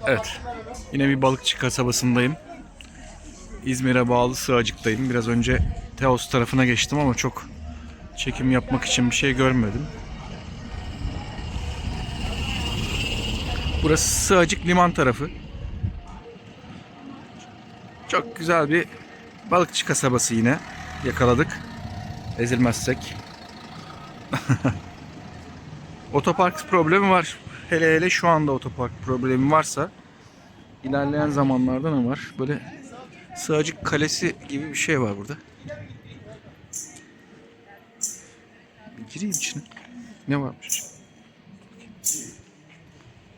Evet, yine bir balıkçı kasabasındayım. İzmir'e bağlı Sığacık'tayım. Biraz önce Teos tarafına geçtim ama çok çekim yapmak için bir şey görmedim. Burası Sığacık liman tarafı. Çok güzel bir balıkçı kasabası yine. Yakaladık. Ezilmezsek. Otopark problemi var. Hele hele şu anda otopark problemi varsa ilerleyen zamanlarda ne var? Böyle Sığacık Kalesi gibi bir şey var burada. Bir gireyim içine. Ne varmış?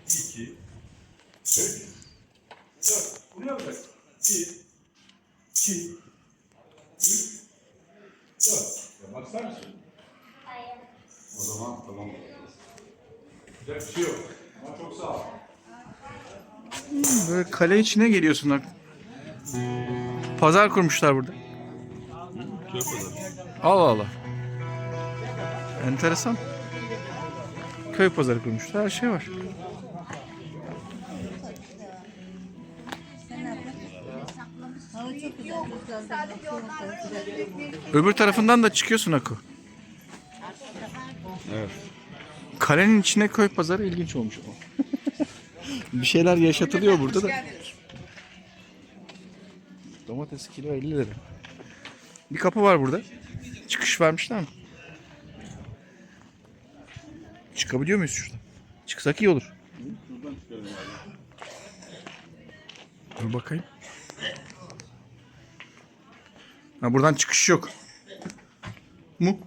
2 3 4 Buraya bırak. 1 2 3 4 Yapmak ister misin? Hayır. O zaman tamam. Yapacak bir şey yok. Ama çok sağ ol. Böyle kale içine geliyorsun. Pazar kurmuşlar burada. Köy pazarı. Allah Allah. Enteresan. Köy pazarı kurmuşlar. Her şey var. Öbür tarafından da çıkıyorsun Aku. Evet. Kalenin içine köy pazarı ilginç olmuş ama. Bir şeyler yaşatılıyor burada da. Domates kilo 50 lira. Bir kapı var burada. Çıkış vermişler mi? Çıkabiliyor muyuz şuradan? Çıksak iyi olur. Şuradan çıkarım abi. Dur bakayım. Ha, buradan çıkış yok. Mu?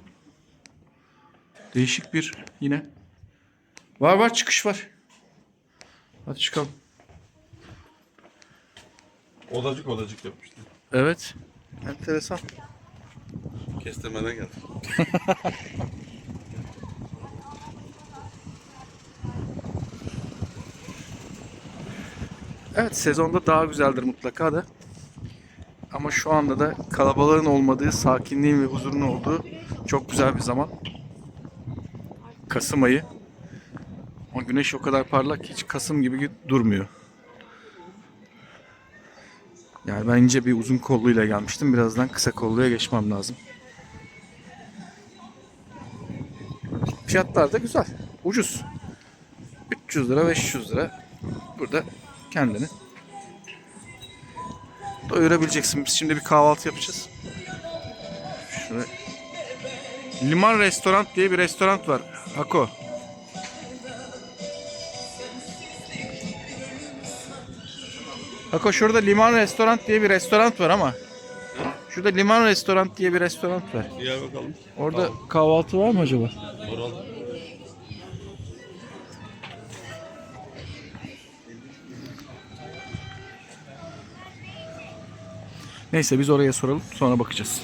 Değişik bir yine. Var çıkış var. Hadi çıkalım. Odacık yapmışlar. Evet. Enteresan. Kestirmeden geldi. Evet, sezonda daha güzeldir mutlaka da. Ama şu anda da kalabalığın olmadığı, sakinliğin ve huzurun olduğu çok güzel bir zaman. Kasım ayı. Ama güneş o kadar parlak ki hiç Kasım gibi durmuyor. Yani ben ince bir uzun kolluyla gelmiştim. Birazdan kısa kolluya geçmem lazım. Fiyatlar da güzel. Ucuz. 300 lira, 500 lira. Burada kendini doyurabileceksin. Biz şimdi bir kahvaltı yapacağız. Şöyle. Liman Restoran diye bir restoran var. Hako. Hako, şurada Liman Restoran diye bir restoran var ama. Şurada Liman Restoran diye bir restoran var. Gel bakalım. Orada kahvaltı var mı acaba? Soralım. Neyse biz oraya soralım, sonra bakacağız.